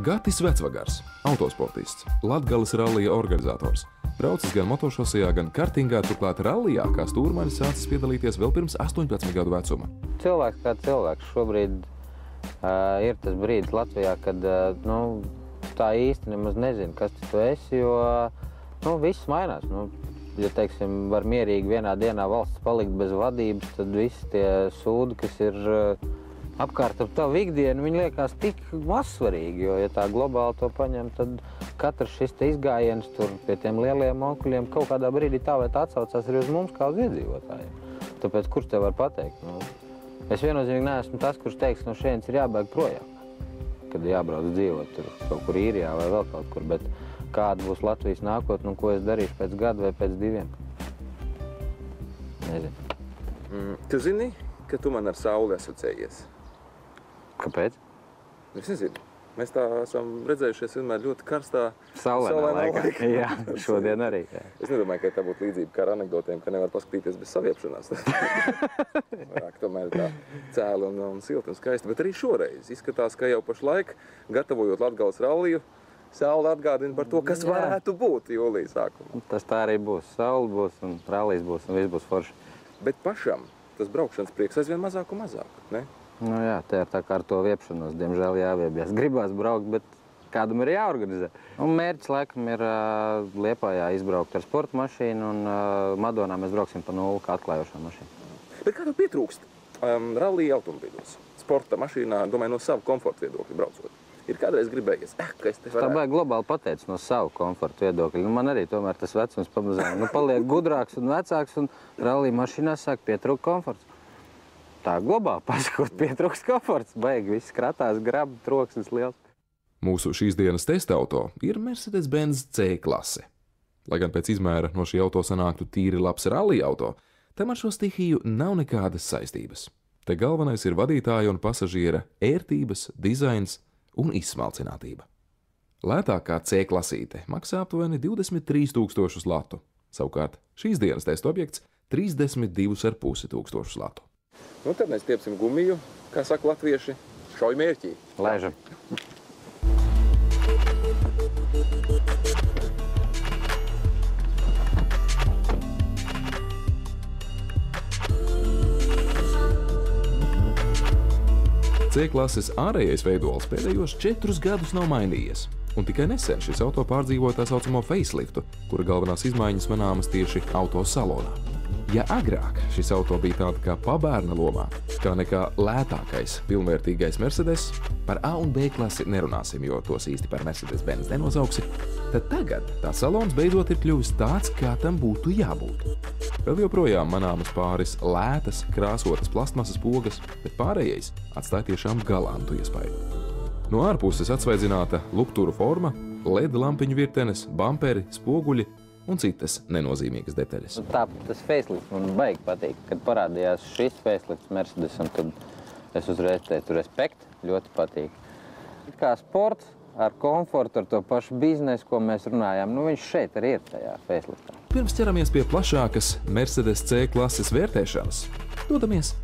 Gatis Vecvagars, autosportists, Latgales rallija organizators. Braucis gan motošosejā, gan kartingā, turklāt rallijā, kā stūrmanis sācis piedalīties vēl pirms 18 gadu vecuma. Cilvēks kā cilvēks. Šobrīd ir tas brīdis Latvijā, kad tā īsti nemaz nezinu, kas tu esi, jo viss mainās. Ja, teiksim, var mierīgi vienā dienā valsts palikt bez vadības, tad visi tie sūdi, kas ir apkārt ar tavu ikdienu, viņi liekas tik mazsvarīgi, jo, ja tā globāli to paņem, tad katrs šis te izgājiens tur pie tiem lielajiem onkuļiem kaut kādā brīdī tā vai tā atsaucās arī uz mums kā uz iedzīvotājiem. Tāpēc kurš tev var pateikt? Es viennozīmīgi neesmu tas, kurš teiks, no šeit ir jābēg projām, kad jābrauc dzīvot tur kaut kur Īrijā vai vēl kaut kur, bet kāda būs Latvijas nākotne un ko es darīšu pēc gada vai pēc 2? Nezinu. Tu zini, ka tu man ar sauli asociējies? Kāpēc? Es nezinu. Mēs tā esam redzējušies vienmēr ļoti karstā saulainā laikā. Jā, šodien arī. Jā. Es nedomāju, ka tā būtu līdzība kā ar anekdotēm, ka nevar paskatīties bez saviepšanās. Vairāk tomēr tā cēla un silta un skaista. Bet arī šoreiz izskatās, ka jau pašlaik, gatavojot Latgales ralliju, saule atgādina par to, kas varētu būt jūlija sākumā. Tas tā arī būs. Saule būs un rallijs būs un viss būs forši. Bet pašam tas braukšanas prieks aizvien mazāk un mazāk, ne? Jā, te ir tā kā ar to viepšanos, diemžēl jāviebjās. Gribās braukt, bet kādam ir jāorganizē. Un mērķis laikam ir Liepājā izbraukt ar sporta mašīnu un Madonā mēs brauksim pa 0 kā atklājošā mašīna. Bet kā tev pietrūkst rallija automobīļos, sporta mašīnā, domāju, no savu komforta viedokļa braucot? Ir kādreiz gribējies, ka es te varētu... Tā baigi globāli pateicu no savu komforta viedokļa. Man arī tomēr tas vecums pamazām paliek gudrāks un vecāks un rallija mašīnā sāk pietrūkt komforts. Tā globāli pasakot, pietrūkst komforts, baigi, viss kratās, grab, troksnis liels. Mūsu šīs dienas testa auto ir Mercedes-Benz C klase. Lai gan pēc izmēra no šī auto sanāktu tīri labs rallija auto, tam ar šo stihiju nav nekādas saistības. Te galvenais ir vadītāja un pasažiera ērtības, dizains un izsmalcinātība. Lētākā C klasīte maksā aptuveni 23 000 latu. Savukārt šīs dienas testa objekts 32,5 tūkstošus latu. Tad mēs tiepsim gumiju, kā saka latvieši, šauj mērķī. Laižam. C klases ārējais veidols pēdējos 4 gadus nav mainījies. Un tikai nesen šis auto pārdzīvoja tā saucamo faceliftu, kura galvenās izmaiņas manāmas tieši auto salonā. Ja agrāk šis auto bija tāda kā pabērna lomā, kā nekā lētākais, pilnvērtīgais Mercedes, par A un B klasi nerunāsim, jo tos īsti par Mercedes-Benz nenosauksi, tad tagad tā salons beidzot ir kļuvis tāds, kā tam būtu jābūt. Vēl joprojām manāmas pāris lētas, krāsotas plastmasas pogas, bet pārējais atstāja tiešām galantu iespēju. No ārpuses atsvaidzināta lupturu forma, LED lampiņu virtenes, bamperi, spoguļi un citas nenozīmīgas detaļas. Tas facelifts man baigi patīk, kad parādījās šis facelifts Mercedesam, tad es uzreiz teicu respekt, ļoti patīk. Kā sports, ar komfortu, ar to pašu biznesu, ko mēs runājām, viņš šeit arī ir tajā faceliftā. Pirms ķeramies pie plašākas Mercedes C klases vērtēšanas, dodamies